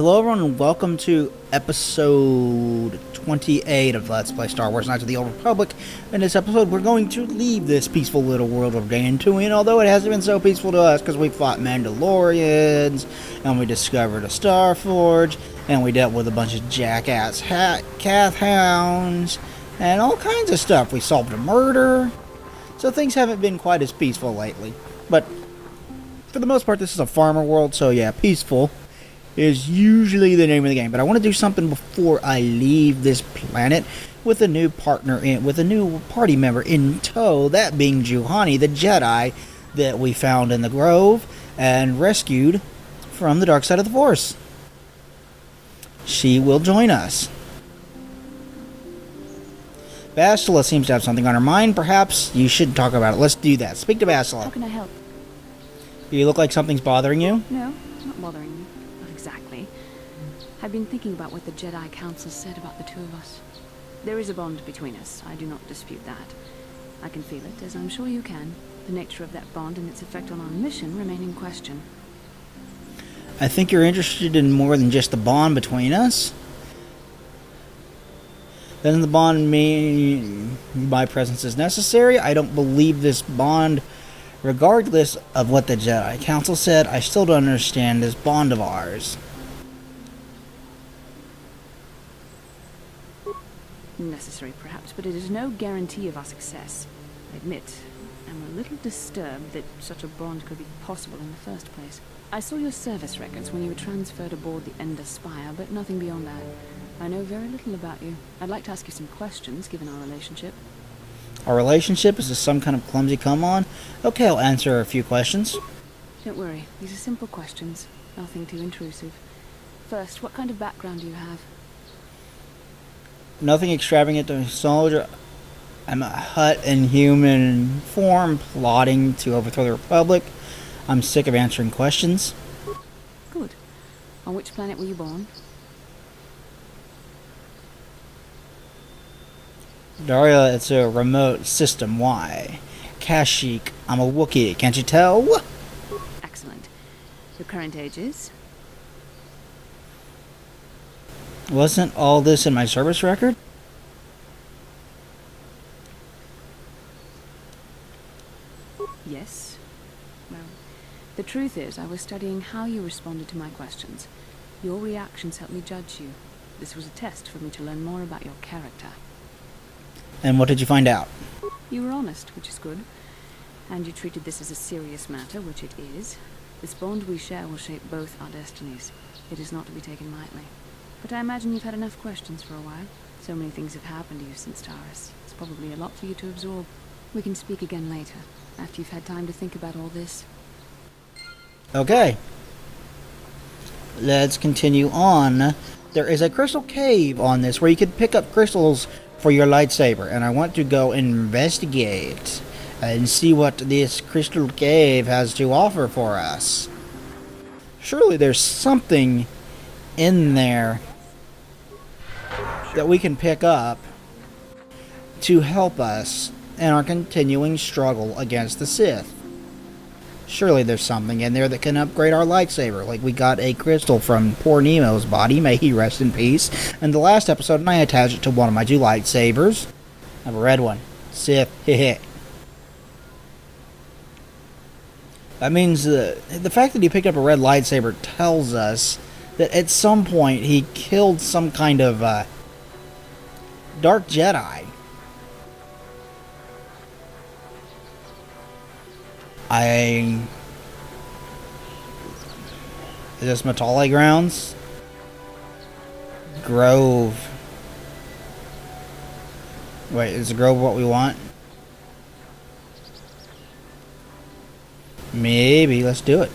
Hello everyone and welcome to episode 28 of Let's Play Star Wars Knights of the Old Republic. In this episode we're going to leave this peaceful little world of Dantooine, although it hasn't been so peaceful to us because we fought Mandalorians, and we discovered a Star Forge, and we dealt with a bunch of jackass Cath hounds, and all kinds of stuff. We solved a murder, so things haven't been quite as peaceful lately. But for the most part this is a farmer world, so yeah, peaceful is usually the name of the game. But I want to do something before I leave this planet with a new partner with a new party member in tow, that being Juhani, the Jedi that we found in the Grove and rescued from the dark side of the Force. She will join us. Bastila seems to have something on her mind. Perhaps you should talk about it. Let's do that. Speak to Bastila. How can I help? You look like something's bothering you. No, it's not bothering me. Not exactly. I've been thinking about what the Jedi Council said about the two of us. There is a bond between us. I do not dispute that. I can feel it, as I'm sure you can. The nature of that bond and its effect on our mission remain in question. I think you're interested in more than just the bond between us. Doesn't the bond mean my presence is necessary? I don't believe this bond. Regardless of what the Jedi Council said, I still don't understand this bond of ours. Necessary, perhaps, but it is no guarantee of our success. I admit, I'm a little disturbed that such a bond could be possible in the first place. I saw your service records when you were transferred aboard the Ender Spire, but nothing beyond that. I know very little about you. I'd like to ask you some questions, given our relationship. Our relationship? Is this some kind of clumsy come-on? Okay, I'll answer a few questions. Don't worry, these are simple questions. Nothing too intrusive. First, what kind of background do you have? Nothing extravagant to a soldier. I'm a Hutt in human form, plotting to overthrow the Republic. I'm sick of answering questions. Good. On which planet were you born? Daria, it's a remote system. Why? Kashyyyk, I'm a Wookiee, can't you tell? Excellent. Your current age is? Wasn't all this in my service record? Yes. Well, the truth is, I was studying how you responded to my questions. Your reactions helped me judge you. This was a test for me to learn more about your character. And what did you find out? You were honest, which is good. And you treated this as a serious matter, which it is. This bond we share will shape both our destinies. It is not to be taken lightly. But I imagine you've had enough questions for a while. So many things have happened to you since Taris. It's probably a lot for you to absorb. We can speak again later, after you've had time to think about all this. Okay. Let's continue on. There is a crystal cave on this where you can pick up crystals for your lightsaber, and I want to go investigate and see what this crystal cave has to offer for us. Surely there's something in there that we can pick up to help us in our continuing struggle against the Sith. Surely there's something in there that can upgrade our lightsaber. Like we got a crystal from poor Nemo's body, may he rest in peace. In the last episode, and I attached it to one of my two lightsabers. I have a red one. Sith, heh. That means the fact that he picked up a red lightsaber tells us that at some point he killed some kind of dark Jedi. Is this Matali grounds? Grove. Wait, is the Grove what we want? Maybe, let's do it.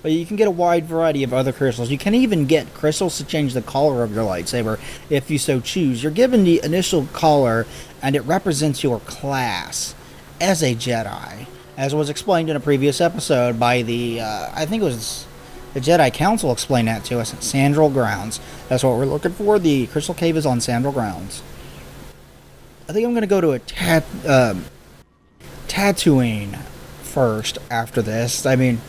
But you can get a wide variety of other crystals. You can even get crystals to change the color of your lightsaber if you so choose. You're given the initial color, and it represents your class as a Jedi. As was explained in a previous episode by the, I think it was the Jedi Council explained that to us at Sandral Grounds. That's what we're looking for. The Crystal Cave is on Sandral Grounds. I think I'm going to go to a Tatooine first after this. I mean,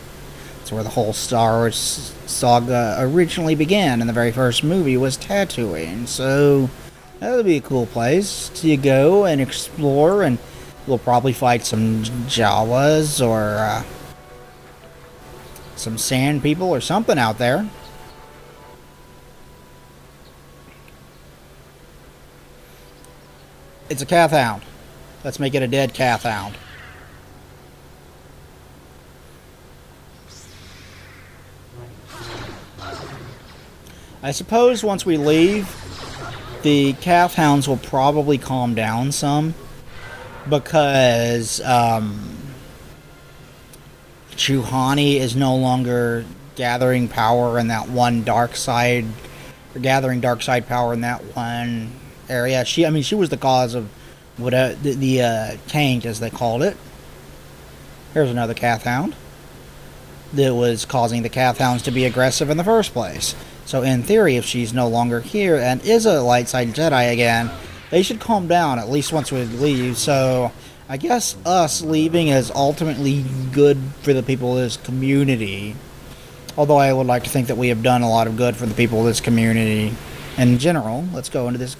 It's where the whole Star Wars saga originally began, and the very first movie was Tatooine. So that would be a cool place to go and explore, and we'll probably fight some Jawas or some sand people or something out there. It's a Kath Hound. Let's make it a dead Kath Hound. I suppose once we leave, the Kath Hounds will probably calm down some, because Chuhani is no longer gathering power in that one dark side, or gathering dark side power in that one area. She was the cause of what the taint, as they called it. Here's another Kath Hound that was causing the Kath Hounds to be aggressive in the first place. So in theory, if she's no longer here and is a light side Jedi again, they should calm down at least once we leave. So I guess us leaving is ultimately good for the people of this community. Although I would like to think that we have done a lot of good for the people of this community in general. Let's go into this.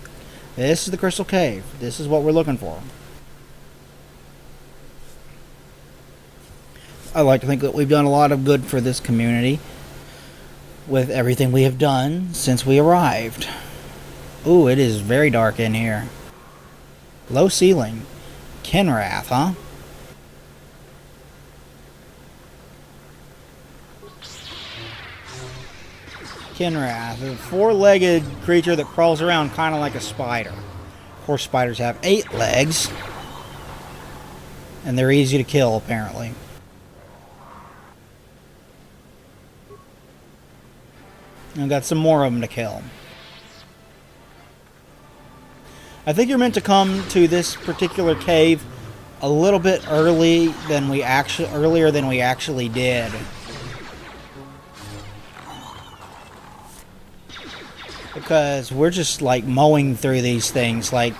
This is the Crystal Cave. This is what we're looking for. I like to think that we've done a lot of good for this community with everything we have done since we arrived. Ooh, it is very dark in here. Low ceiling. Kinrath, huh? Kinrath, a four-legged creature that crawls around kind of like a spider. Of course, spiders have 8 legs, and they're easy to kill, apparently. I've got some more of them to kill. I think you're meant to come to this particular cave a little bit earlier than we actually did. Because we're just like mowing through these things like,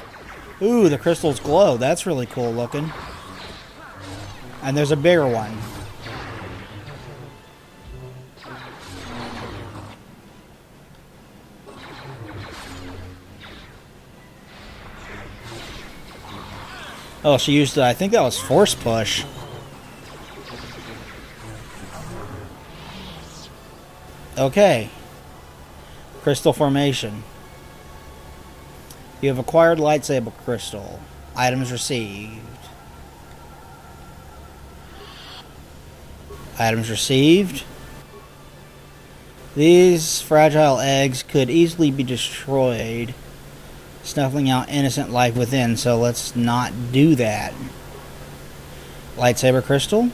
ooh, the crystals glow. That's really cool looking. And there's a bigger one. Oh, she used, I think that was Force Push. Okay. Crystal Formation. You have acquired lightsaber crystal. Items received. Items received. These fragile eggs could easily be destroyed, snuffling out innocent life within, so let's not do that. Lightsaber crystal?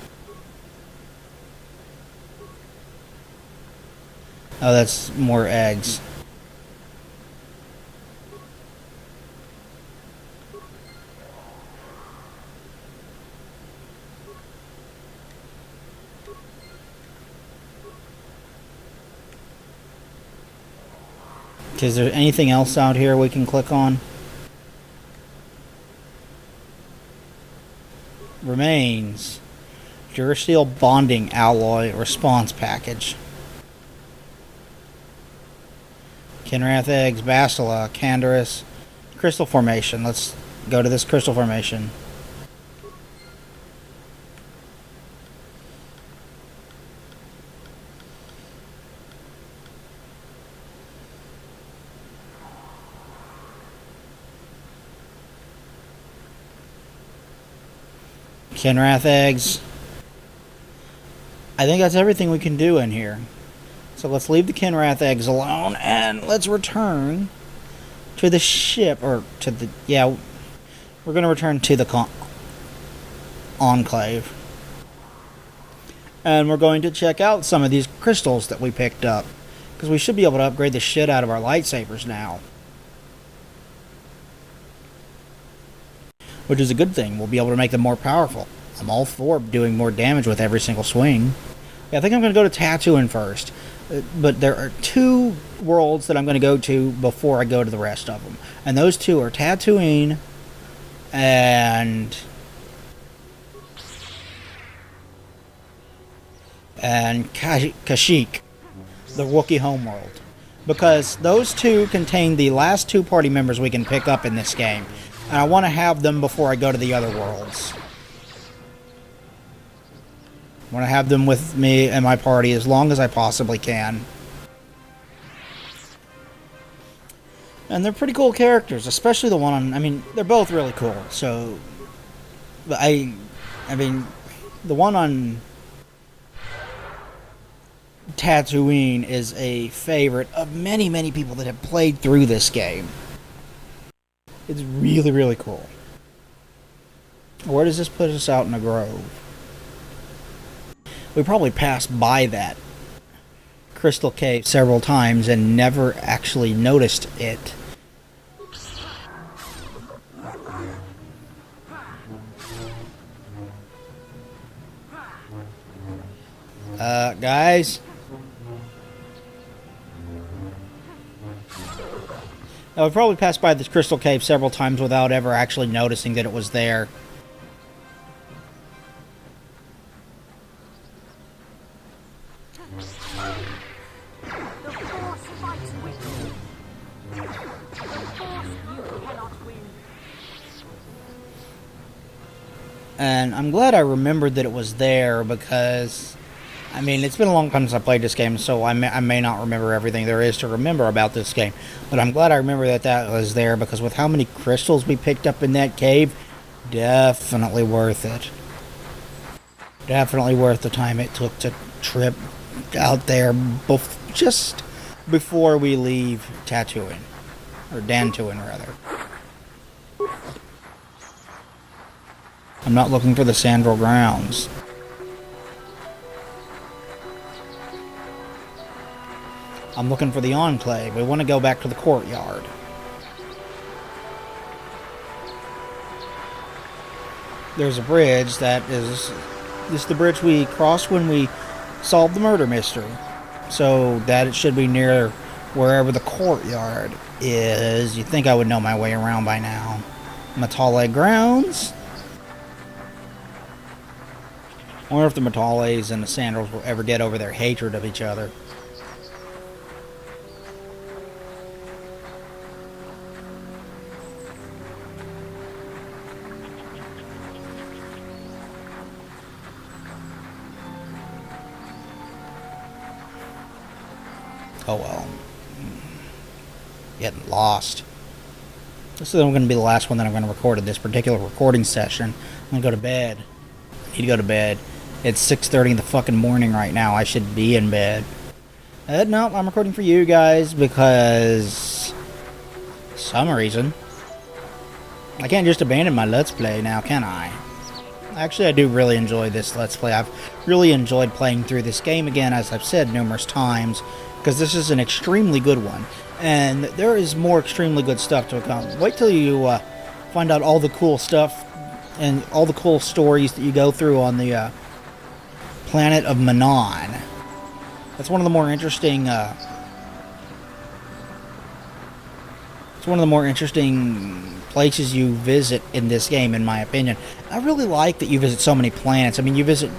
Oh, that's more eggs. Is there anything else out here we can click on? Remains. Durasteel Bonding Alloy Response Package. Kinrath Eggs, Bastila, Canderous, Crystal Formation. Let's go to this Crystal Formation. Kinrath Eggs. I think that's everything we can do in here. So let's leave the Kinrath Eggs alone and let's return to the ship, or to the, yeah, we're going to return to the Enclave. And we're going to check out some of these crystals that we picked up, because we should be able to upgrade the shit out of our lightsabers now. Which is a good thing. We'll be able to make them more powerful. I'm all for doing more damage with every single swing. Yeah, I think I'm going to go to Tatooine first. But there are 2 worlds that I'm going to go to before I go to the rest of them. And those 2 are Tatooine and and Kashyyyk, the Wookiee homeworld. Because those two contain the last two party members we can pick up in this game. And I want to have them before I go to the other worlds. I want to have them with me and my party as long as I possibly can. And they're pretty cool characters, especially the one on... I mean, they're both really cool, so... But I mean, the one on Tatooine is a favorite of many, many people that have played through this game. It's really, really cool. Where does this put us out in a grove? We probably passed by that crystal cave several times and never actually noticed it. Guys? I've probably passed by this crystal cave several times without ever actually noticing that it was there. And I'm glad I remembered that it was there because, I mean, it's been a long time since I played this game, so I may not remember everything there is to remember about this game. But I'm glad I remember that that was there because with how many crystals we picked up in that cave, definitely worth it. Definitely worth the time it took to trip out there just before we leave Tatooine. Or Dantooine, rather. I'm not looking for the Sandral grounds. I'm looking for the Enclave. We want to go back to the courtyard. There's a bridge that is... This is the bridge we crossed when we solved the murder mystery. So that it should be near wherever the courtyard is. You'd think I would know my way around by now. Matale grounds. I wonder if the Matales and the Sandrals will ever get over their hatred of each other. Oh well. Getting lost. This is going to be the last one that I'm going to record in this particular recording session. I'm going to go to bed. I need to go to bed. It's 6:30 in the fucking morning right now. I should be in bed. No, I'm recording for you guys because... for some reason. I can't just abandon my Let's Play now, can I? Actually, I do really enjoy this Let's Play. I've really enjoyed playing through this game again, as I've said numerous times, because this is an extremely good one. And there is more extremely good stuff to come. Wait till you find out all the cool stuff and all the cool stories that you go through on the planet of Manaan. That's one of the more interesting... it's one of the more interesting places you visit in this game, in my opinion. I really like that you visit so many planets. I mean, you visit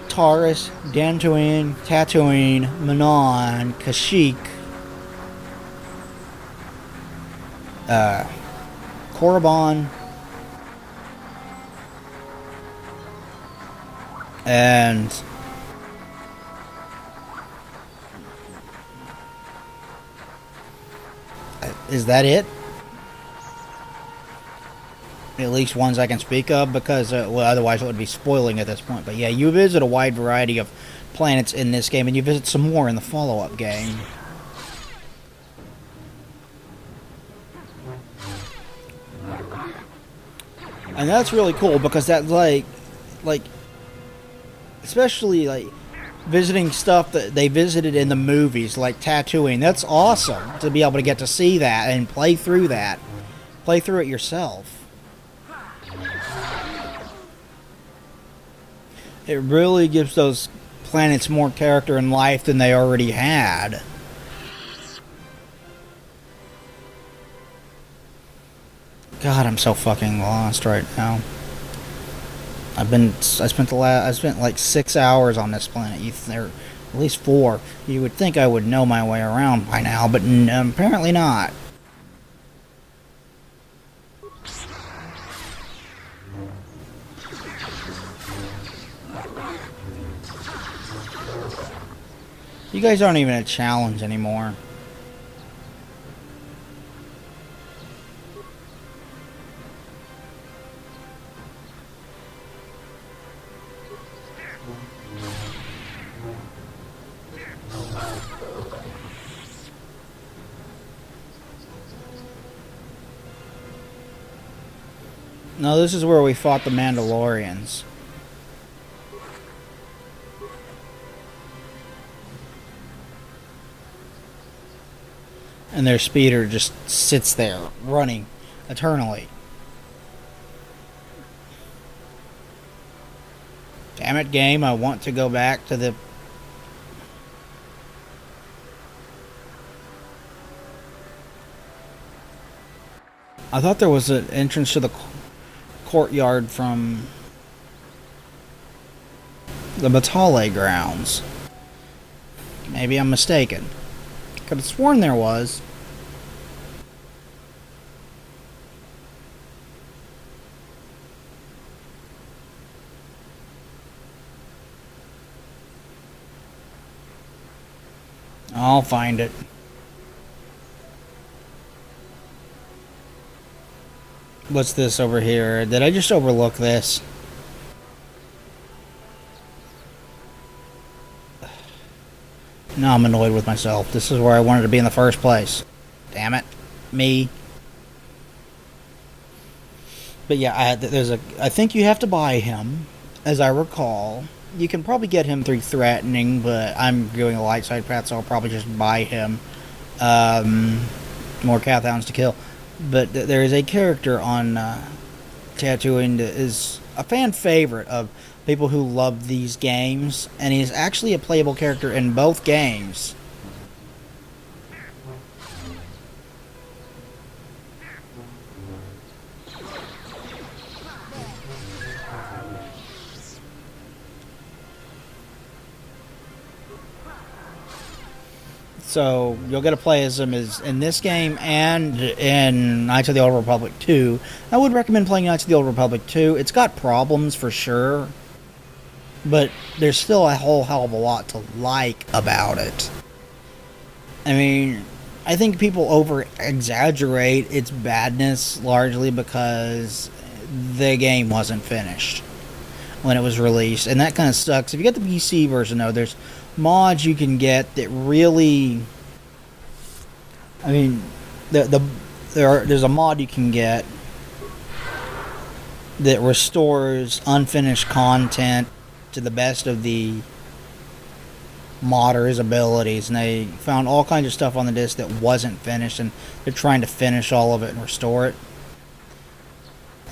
Taris, Dantooine, Tatooine, Manaan, Kashyyyk, Korriban, and is that it? At least ones I can speak of, because well, otherwise it would be spoiling at this point. But yeah, you visit a wide variety of planets in this game, and you visit some more in the follow-up game. And that's really cool, because that's like, especially like visiting stuff that they visited in the movies, like Tatooine. That's awesome to be able to get to see that and play through that. Play through it yourself. It really gives those planets more character and life than they already had. God, I'm so fucking lost right now. I spent like 6 hours on this planet. Or at least 4. You would think I would know my way around by now, but apparently not. You guys aren't even a challenge anymore. No, this is where we fought the Mandalorians. And their speeder just sits there, running eternally. Damn it, game, I want to go back to the... I thought there was an entrance to the courtyard from the Batale grounds. Maybe I'm mistaken. Could have sworn there was. I'll find it. What's this over here? Did I just overlook this? Now I'm annoyed with myself. This is where I wanted to be in the first place. Damn it. Me. But yeah, I think you have to buy him, as I recall. You can probably get him through threatening, but I'm doing a light side path, so I'll probably just buy him. More Cathhounds to kill. But there is a character on Tatooine that is a fan favorite of people who love these games, and he's actually a playable character in both games. So you'll get to play as him in this game and in Knights of the Old Republic 2. I would recommend playing Knights of the Old Republic 2. It's got problems for sure, but there's still a whole hell of a lot to like about it. I mean, I think people over-exaggerate its badness largely because the game wasn't finished when it was released, and that kind of sucks. If you get the PC version, though, there's mods you can get that really... I mean, there's a mod you can get that restores unfinished content to the best of the modder's abilities, and they found all kinds of stuff on the disc that wasn't finished, and they're trying to finish all of it and restore it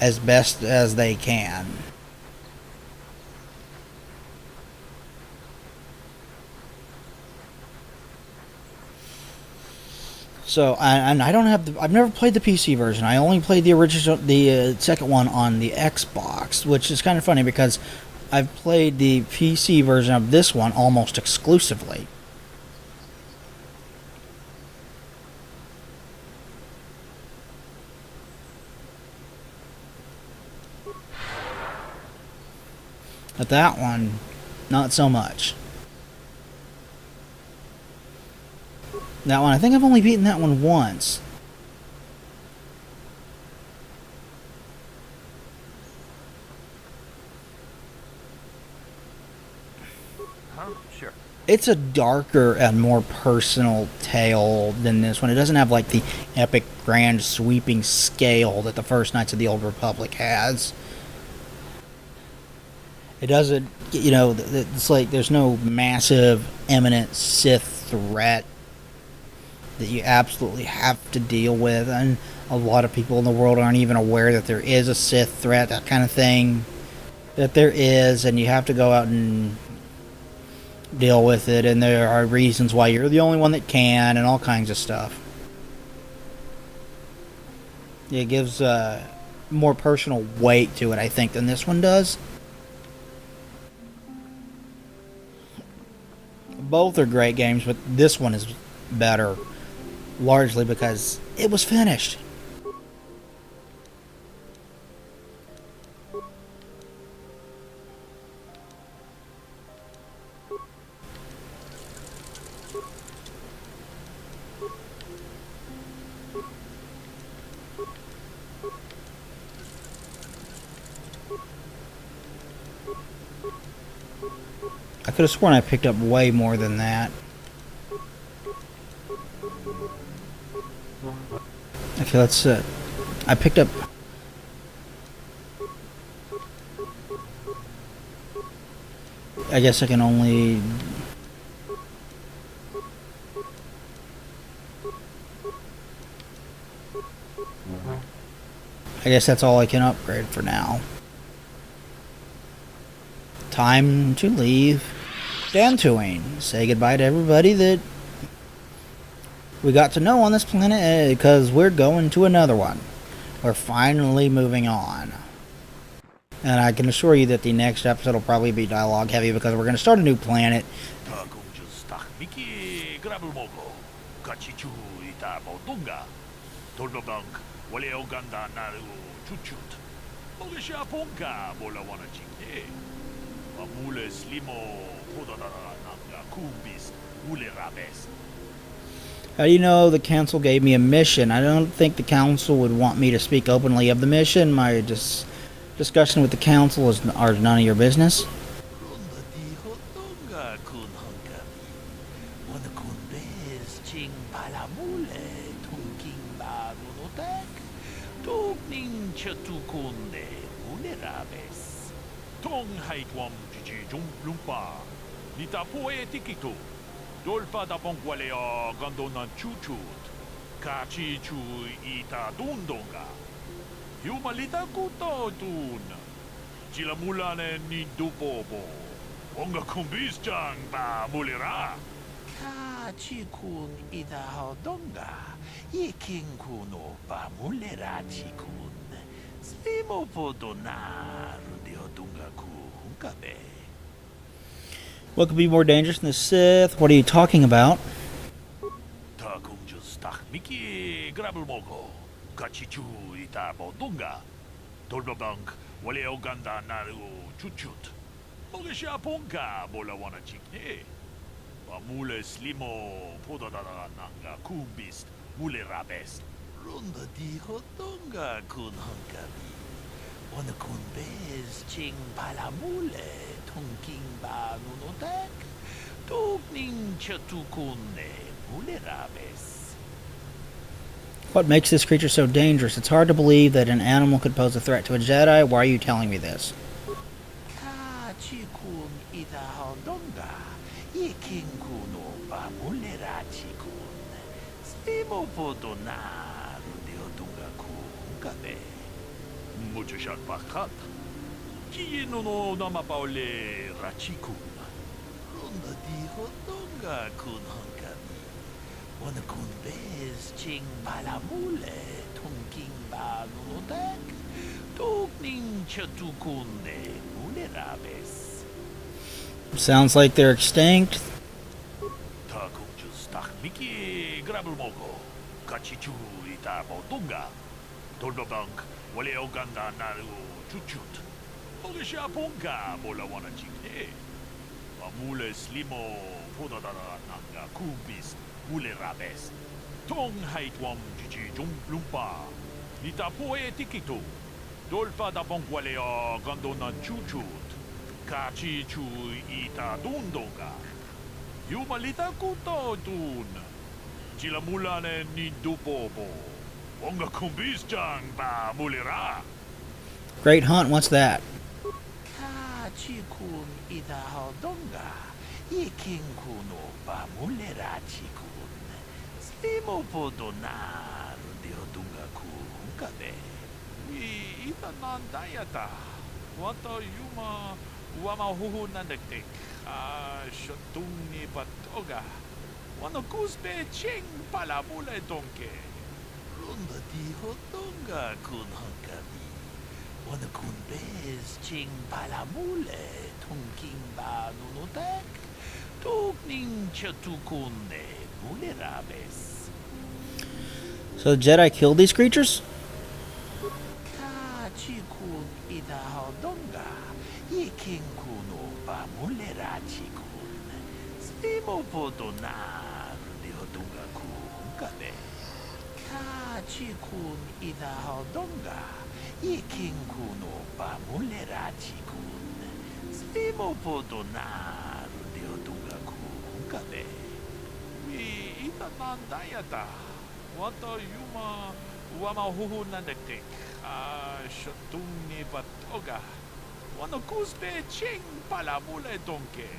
as best as they can. So, and I don't have I've never played the PC version. I only played the original, the second one on the Xbox, which is kind of funny because I've played the PC version of this one almost exclusively. But that one, not so much. That one, I think I've only beaten that one once. Sure. It's a darker and more personal tale than this one. It doesn't have like the epic, grand, sweeping scale that the first Knights of the Old Republic has. It doesn't, you know, it's like there's no massive, imminent Sith threat that you absolutely have to deal with, and a lot of people in the world aren't even aware that there is a Sith threat, that kind of thing, that there is, and you have to go out and deal with it, and there are reasons why you're the only one that can, and all kinds of stuff. It gives more personal weight to it, I think, than this one does. Both are great games, but this one is better, largely because it was finished. I could have sworn I picked up way more than that. Okay, let's I picked up... I guess I can only... I guess that's all I can upgrade for now. Time to leave Dantooine. Say goodbye to everybody that we got to know on this planet, because we're going to another one. We're finally moving on. And I can assure you that the next episode will probably be dialogue heavy, because we're going to start a new planet. How do you know the council gave me a mission? I don't think the council would want me to speak openly of the mission. My discussion with the council are none of your business. Dolpa da Bongualeo Gondonan Chuchut, Kachi Chu Ita Dundonga, Yumalita Kuto Dun, Chilamulane Ni Dupobo, Onga Kumbis Ba Mulira, Kachi Kun Ita Hodonga, Yiking Kuno Ba Mulera Chikun, Slimo Podona, Rudiodunga Kunkabe. What could be more dangerous than the Sith? What are you talking about? Miki Grabelmogo, Kachichu Ita Bodunga, Dolbabank, Wale Oganda Naru Chuchut, Mogesha Ponka, Bolawana Chikne, Mule Slimo, Podadana Nanga, Kumbist, Mule Rabes, Runda di Hotonga Kun Hunkabi, Wana Kun Bez, Ching Palamule, Tonking Ba Nunotek, Togning Chatukune, Mule Rabes. What makes this creature so dangerous? It's hard to believe that an animal could pose a threat to a Jedi. Why are you telling me this? Wana kun bez ching palamule tonking ba nunotek togning chatukunde mulerabes. Sounds like they're extinct. Takunjus tak miki grabelmogo kachichu ita bodunga dolbabank wale oganda naru chuchut mogesha ponga bola wana chikne amule slimo podadara nanga kubis Mule Rabes, Tong Haitwam Jiji Jum Lumpa, Nita Poe Tikito, Dolpa da Bongualeo Gondona Chuchut, Kachi Chu Ita Dundonga, Yumalita Kuto Dun, Chilamulane Ni Dupobo, Wonga Kumbis Jang Ba Mulira. Great hunt, what's that? Kachi Kun Ita Hodonga, Yiking Kuno Ba Mulera Chiku. Imo Podonar, Diodunga Kunkabe. Ita Nandayata. Wata Yuma Wamahu Nandek. Shotungi Batoga. Wano Kuspe Ching Palamule Donke. Runda di Hodonga Kunhankabi. Wana Kunbez Ching Palamule. Tonking Ba Nunotek. Togning chetukune mulerabes. So the Jedi killed these creatures? Ka chikun ida haldonga. Yekin kuno ba mulera chikun. Slimo podonar de hodunga kunkabe. Ka chikun ida haldonga. Yekin kuno ba mulera chikun. Slimo podonar de hodunga kunkabe. We ita nandayata. Wata yuma wama huhu nandekik. Shatuni batoga. Wana kuspe ching palamule donke.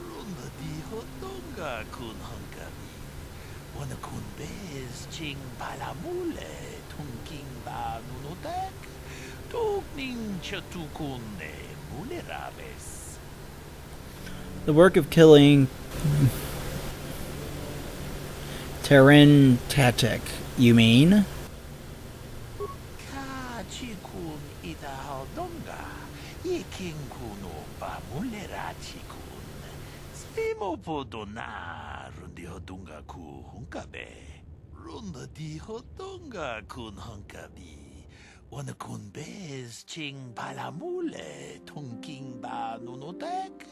Runda di hodonga kun hankami. Wana kun bez ching palamule tunking ba nunotek. Tukning chatukune mulerabes. The work of killing Terran Tatek, you mean? Ka chikun ida haldonga. Yekin kuno ba mulera chikun. Slimo podonar di hodunga ku hunkabe. Runda di hodonga kun hunkabi. Wana kun bez ching palamule tunking ba nunotek.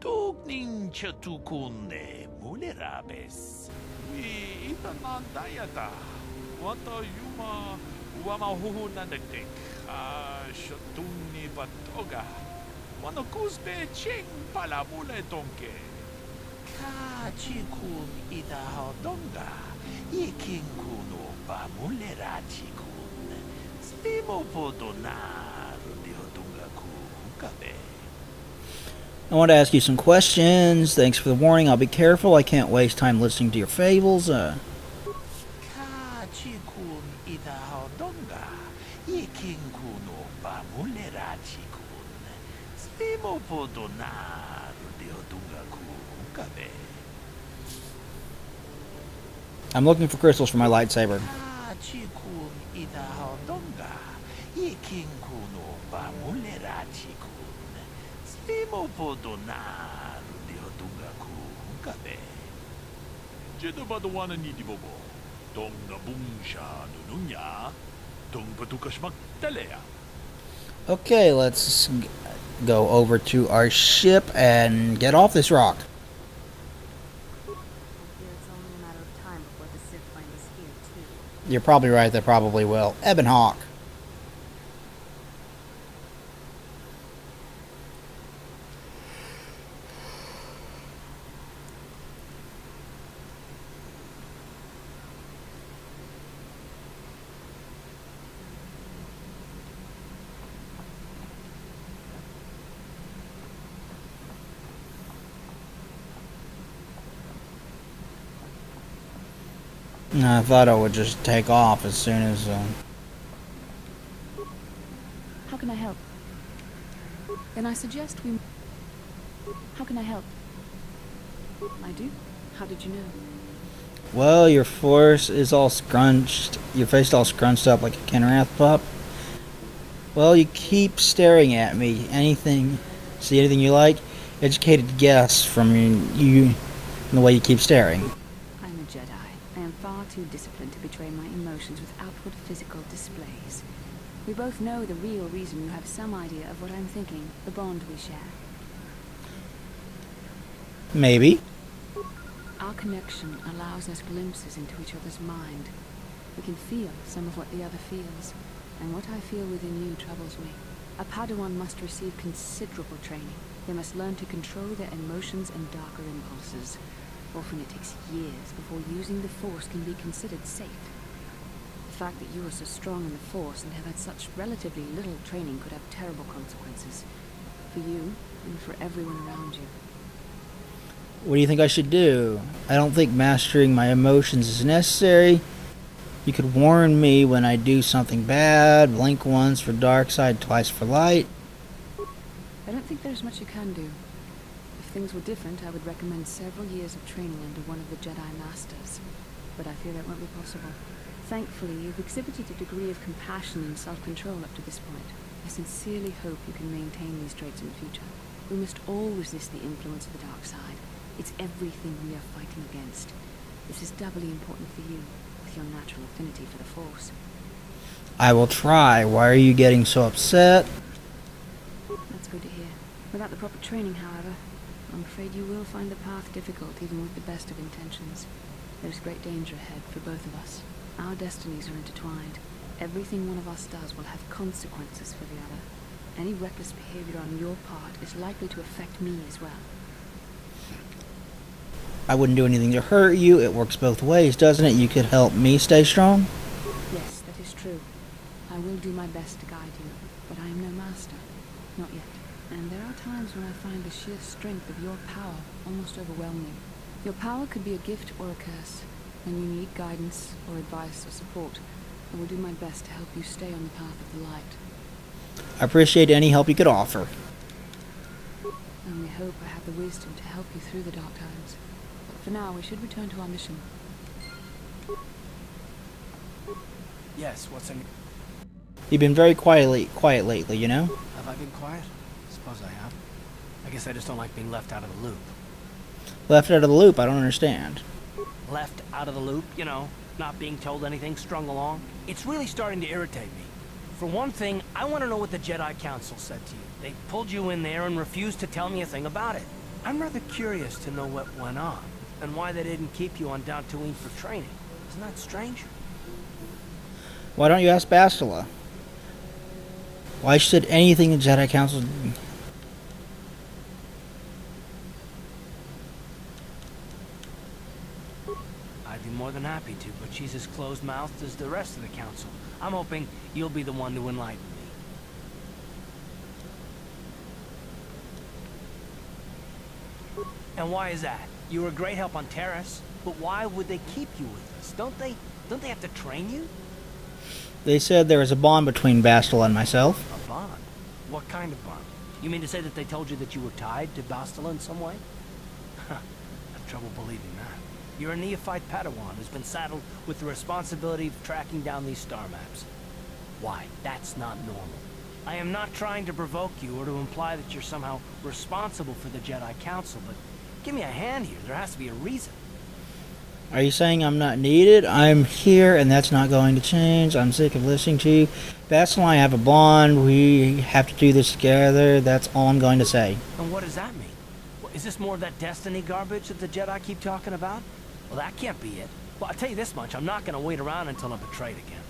Tukning chatukune mulerabes. We ita nandayata. Wata yuma wama huhu nandekik. Shatuni batoga. Wana kuspe ching palamule donke. Ka chikun ida haldonga. Yekin kuno ba mulera chikun. Slimo podonar de hodunga kunkabe. I want to ask you some questions. Thanks for the warning. I'll be careful. I can't waste time listening to your fables. Ka chikun ida haldonga. Yekin kuno ba mulera chikun. Slimo podonar de hodunga kunkabe. I'm looking for crystals for my lightsaber. Ka chikun ida haldonga. Yekin kuno ba mulera chikun. Slimo podonar de hodunga kunkabe. Jeda badawana ni di bobo. Dong na bungsha nununya. Dong batukashmak talea. Okay, let's go over to our ship and get off this rock. I fear it's only a matter of time before the Sith find us here, too. You're probably right, they probably will. Ebon Hawk. I thought I would just take off as soon as... How can I help? Then I suggest we... How can I help? I do? How did you know? Well, your force is all scrunched. Your face all scrunched up like a Kenrath pup. Well, you keep staring at me. See anything you like? Educated guess from you and the way you keep staring. I'm a Jedi. I am far too disciplined to betray my emotions with outward physical displays. We both know the real reason you have some idea of what I'm thinking, the bond we share. Maybe. Our connection allows us glimpses into each other's mind. We can feel some of what the other feels, and what I feel within you troubles me. A Padawan must receive considerable training. They must learn to control their emotions and darker impulses. Often it takes years before using the Force can be considered safe. The fact that you are so strong in the Force and have had such relatively little training could have terrible consequences. For you, and for everyone around you. What do you think I should do? I don't think mastering my emotions is necessary. You could warn me when I do something bad, blink once for dark side, twice for light. I don't think there's much you can do. If things were different, I would recommend several years of training under one of the Jedi Masters. But I fear that won't be possible. Thankfully, you've exhibited a degree of compassion and self-control up to this point. I sincerely hope you can maintain these traits in the future. We must all resist the influence of the dark side. It's everything we are fighting against. This is doubly important for you, with your natural affinity for the Force. I will try. Why are you getting so upset? That's good to hear. Without the proper training, however, I'm afraid you will find the path difficult even with the best of intentions. There's great danger ahead for both of us. Our destinies are intertwined. Everything one of us does will have consequences for the other. Any reckless behavior on your part is likely to affect me as well. I wouldn't do anything to hurt you. It works both ways, doesn't it? You could help me stay strong. Yes, that is true. I will do my best to guide you, but I am no master. Not yet. And there are times when I find the sheer strength of your power almost overwhelming. Your power could be a gift or a curse. When you need guidance or advice or support, I will do my best to help you stay on the path of the light. I appreciate any help you could offer. I only hope I have the wisdom to help you through the dark times. But for now, we should return to our mission. Yes, what's in... You've been very quiet lately, you know? Have I been quiet? Suppose I have. I guess I just don't like being left out of the loop. Left out of the loop, I don't understand. Left out of the loop, you know, not being told anything, strung along. It's really starting to irritate me. For one thing, I want to know what the Jedi Council said to you. They pulled you in there and refused to tell me a thing about it. I'm rather curious to know what went on, and why they didn't keep you on Dantooine for training. Isn't that strange? Why don't you ask Bastila? Why should anything the Jedi Council... I'd be more than happy to, but she's as closed-mouthed as the rest of the Council. I'm hoping you'll be the one to enlighten me. And why is that? You were a great help on Terrace, but why would they keep you with us? Don't they have to train you? They said there was a bond between Bastila and myself. A bond? What kind of bond? You mean to say that they told you that you were tied to Bastila in some way? I have trouble believing that. You're a neophyte Padawan who's been saddled with the responsibility of tracking down these star maps. Why? That's not normal. I am not trying to provoke you or to imply that you're somehow responsible for the Jedi Council, but give me a hand here. There has to be a reason. Are you saying I'm not needed? I'm here, and that's not going to change. I'm sick of listening to you. Bastila and I have a bond. We have to do this together. That's all I'm going to say. And what does that mean? Is this more of that destiny garbage that the Jedi keep talking about? Well, that can't be it. Well, I'll tell you this much. I'm not going to wait around until I'm betrayed again.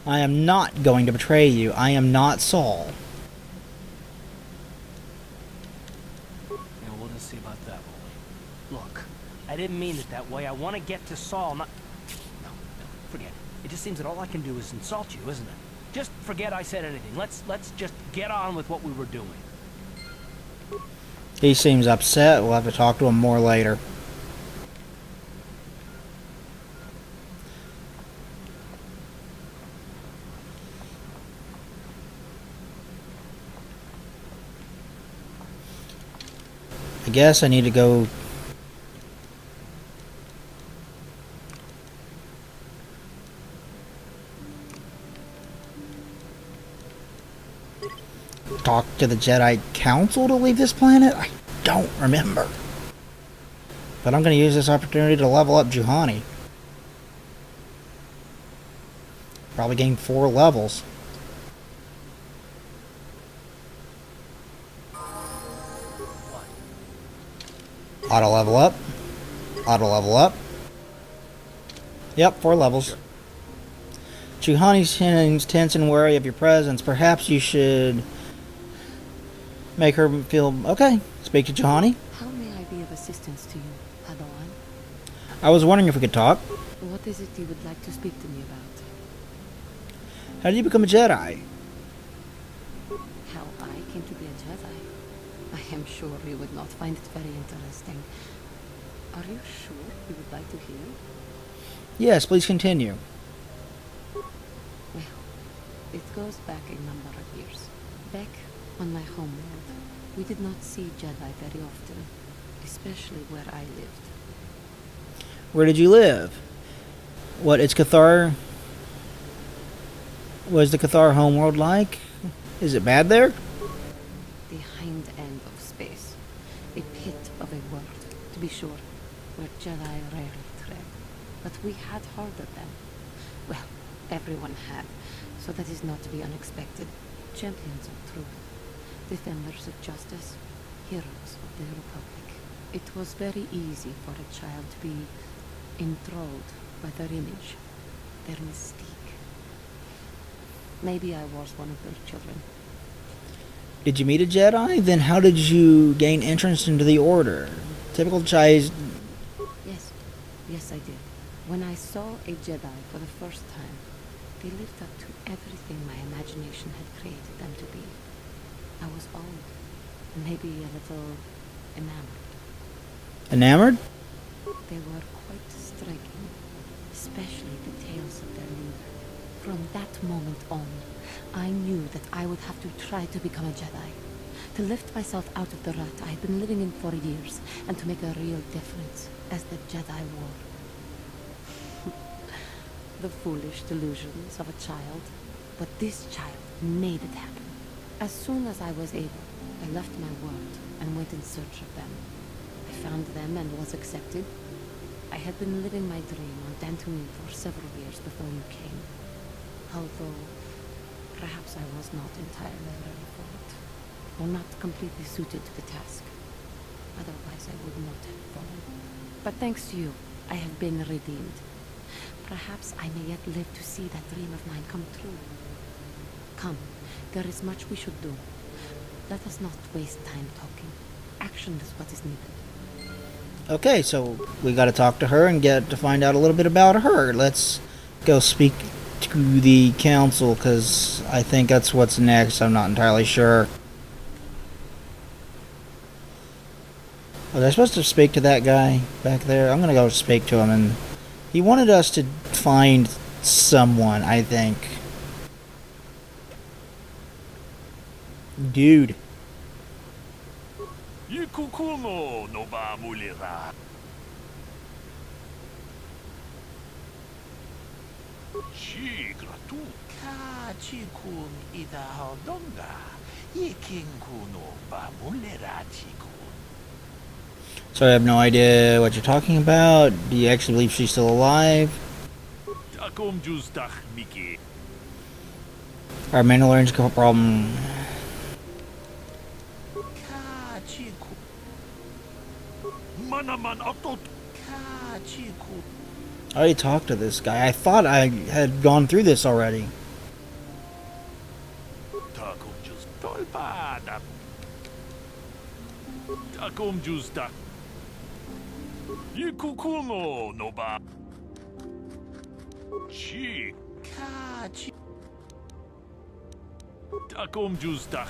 I am not going to betray you. I am not Saul. Yeah, we'll just see about that, won't we? Look, I didn't mean it that way. I want to get to Saul, not... No, forget it. It just seems that all I can do is insult you, isn't it? Just forget I said anything. Let's just get on with what we were doing. He seems upset. We'll have to talk to him more later. I guess I need to go... talk to the Jedi Council to leave this planet? I don't remember. But I'm going to use this opportunity to level up Juhani. Probably gain 4 levels. Auto level up. Auto level up. Yep, 4 levels. Juhani seems tense and wary of your presence. Perhaps you should make her feel okay. Speak to Juhani. How may I be of assistance to you, Padawan? I was wondering if we could talk. What is it you would like to speak to me about? How did you become a Jedi? How I came to be a Jedi? I am sure you would not find it very interesting. Are you sure you would like to hear? Yes, please continue. Well, it goes back a number of years. Back on my homeworld, we did not see Jedi very often, especially where I lived. Where did you live? What, it's Cathar? Was the Cathar homeworld like? Is it bad there? The hind end of space. A pit of a world, to sure, where Jedi rarely tread. But we had heard of them. Well, everyone had, so that is not to be unexpected. Champions of truth, defenders of justice, heroes of the Republic. It was very easy for a child to be enthralled by their image, their mystique. Maybe I was one of those children. Did you meet a Jedi? Then how did you gain entrance into the Order? Typical Jedi's... Yes, I did. When I saw a Jedi for the first time, they lived up to everything my imagination had created them to be. I was awed, and maybe a little enamored. Enamored? They were quite striking, especially the tales of their leader. From that moment on, I knew that I would have to try to become a Jedi, to lift myself out of the rut I had been living in for years, and to make a real difference as the Jedi wore. The foolish delusions of a child, but this child made it happen. As soon as I was able, I left my world and went in search of them. I found them and was accepted. I had been living my dream on Dantooine for several years before you came, although perhaps I was not entirely ready for it, or not completely suited to the task. Otherwise I would not have fallen. But thanks to you, I have been redeemed. Perhaps I may yet live to see that dream of mine come true. Come, there is much we should do. Let us not waste time talking. Action is what is needed. Okay, so we gotta talk to her and get to find out a little bit about her. Let's go speak to the council, because I think that's what's next. I'm not entirely sure. Was I supposed to speak to that guy back there? I'm gonna go speak to him, and he wanted us to find someone, I think. Dude. Yikukuno no ba mulera. Chigra tu ka chikun ida hodonga. Yikinkuno ba mulera chikun. So I have no idea what you're talking about. Do you actually believe she's still alive? Takum justach Miki. Our Mandalorian's problem. Ka chiku. Manaman atot. Ka chiku. I already talked to this guy. I thought I had gone through this already. Takum just tolpada. Takum justach. Yikukuno no ba. Chi. Ka chi. Takum justach.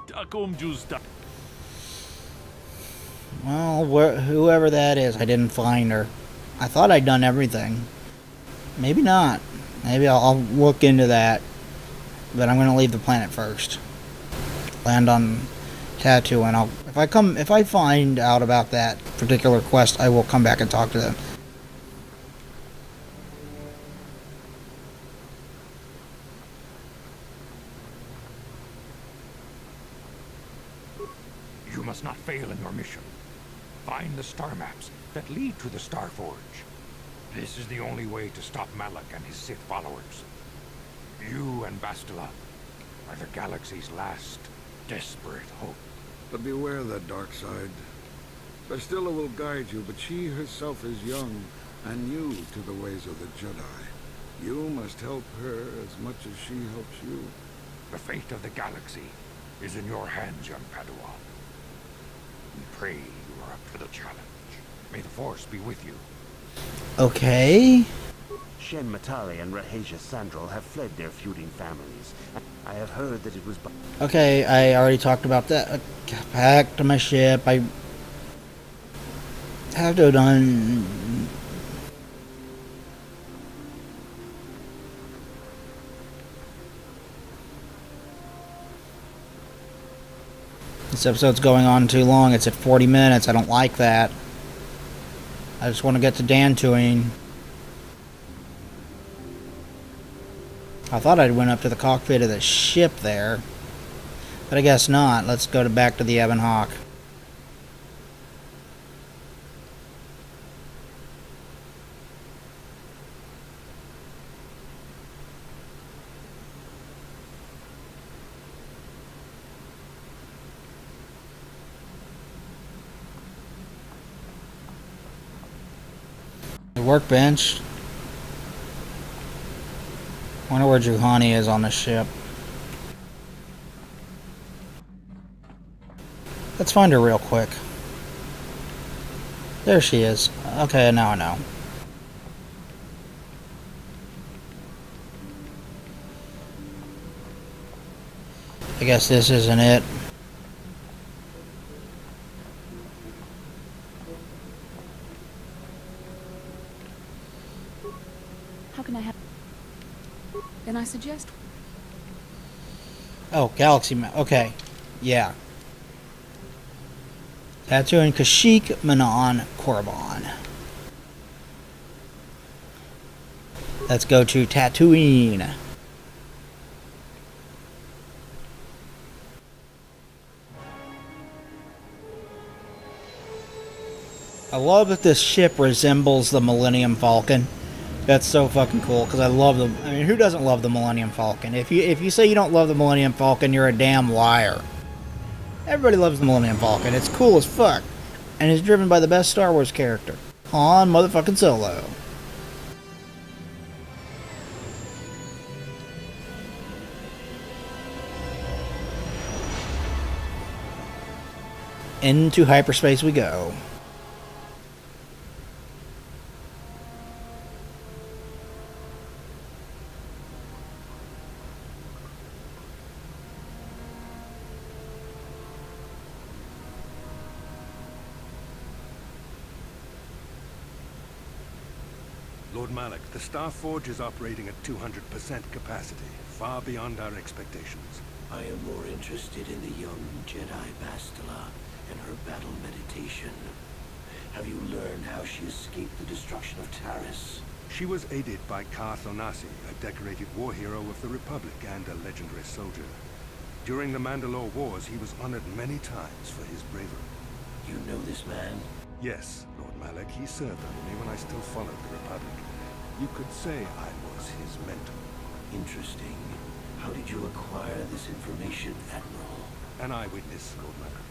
Takum justach. Well, whoever that is, I didn't find her. I thought I'd done everything. Maybe not. Maybe I'll look into that. But I'm going to leave the planet first. Land on Tatooine. If I find out about that particular quest, I will come back and talk to them. You must not fail in your mission. Find the star maps that lead to the Star Forge. This is the only way to stop Malak and his Sith followers. You and Bastila are the galaxy's last desperate hope. But beware that dark side. Bastila will guide you, but she herself is young and new to the ways of the Jedi. You must help her as much as she helps you. The fate of the galaxy is in your hands, young Padawan. We pray you are up to the challenge. May the Force be with you. Okay. Shen Matali and Rahesia Sandral have fled their feuding families. I have heard that it was... Okay, I already talked about that. Back to my ship. I have to have done... This episode's going on too long. It's at 40 minutes. I don't like that. I just want to get to Dantooine. I thought I went up to the cockpit of the ship there. But I guess not. Let's go back to the Ebon Hawk. The workbench. Wonder where Juhani is on the ship. Let's find her real quick. There she is. Okay, now I know. I guess this isn't it. How can I help? Can I suggest? Oh, Galaxy Map. Okay. Yeah. Tatooine Kashyyyk Manon Korriban. Let's go to Tatooine. I love that this ship resembles the Millennium Falcon. That's so fucking cool, because I love them. I mean, who doesn't love the Millennium Falcon? If you say you don't love the Millennium Falcon, you're a damn liar. Everybody loves the Millennium Falcon. It's cool as fuck. And it's driven by the best Star Wars character. Han motherfucking Solo. Into hyperspace we go. Lord Malak, the Star Forge is operating at 200% capacity, far beyond our expectations. I am more interested in the young Jedi Bastila and her battle meditation. Have you learned how she escaped the destruction of Taris? She was aided by Karth Onasi, a decorated war hero of the Republic and a legendary soldier. During the Mandalore Wars, he was honored many times for his bravery. You know this man? Yes, Lord Malak, he served under me when I still followed the Republic. You could say I was his mentor. Interesting. How did you acquire this information, Admiral? An eyewitness, Lord Malak.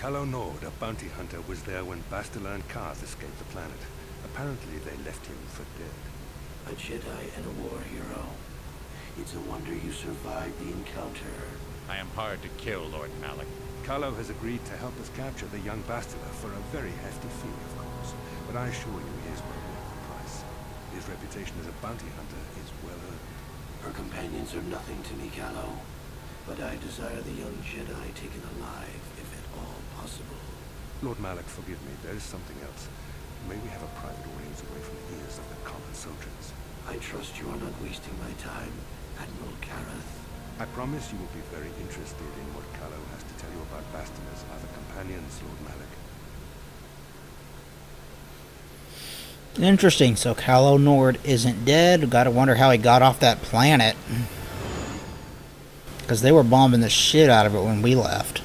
Calo Nord, a bounty hunter, was there when Bastila and Karth escaped the planet. Apparently they left him for dead. A Jedi and a war hero. It's a wonder you survived the encounter. I am hard to kill, Lord Malak. Calo has agreed to help us capture the young Bastila for a very hefty fee, of course. But I assure you he is well worth the price. His reputation as a bounty hunter is well earned. Her companions are nothing to me, Calo. But I desire the young Jedi taken alive, if at all possible. Lord Malak, forgive me. There is something else. May we have a private audience away from the ears of the common soldiers? I trust you are not wasting my time, Admiral Karath. I promise you will be very interested in what Calo has to tell you about Bastila's other companions, Lord Malak. Interesting. So Calo Nord isn't dead. Gotta wonder how he got off that planet. Because they were bombing the shit out of it when we left.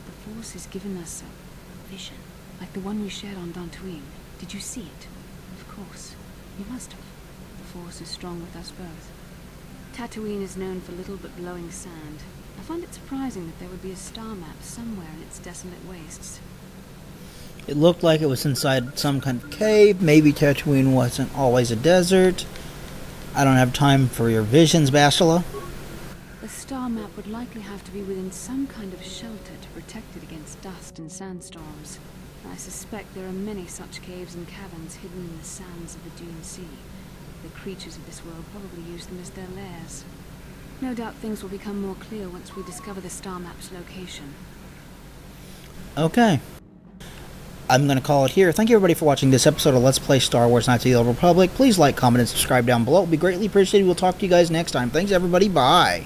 The Force has given us a vision, like the one we shared on Dantooine. Did you see it? Of course. You must have. The Force is strong with us both. Tatooine is known for little but glowing sand. I find it surprising that there would be a star map somewhere in its desolate wastes. It looked like it was inside some kind of cave. Maybe Tatooine wasn't always a desert. I don't have time for your visions, Bastila. star map would likely have to be within some kind of shelter to protect it against dust and sandstorms. I suspect there are many such caves and caverns hidden in the sands of the Dune Sea. The creatures of this world probably use them as their lairs. No doubt things will become more clear once we discover the star map's location. Okay. I'm going to call it here. Thank you everybody for watching this episode of Let's Play Star Wars Knights of the Old Republic. Please like, comment, and subscribe down below. It would be greatly appreciated. We'll talk to you guys next time. Thanks everybody. Bye.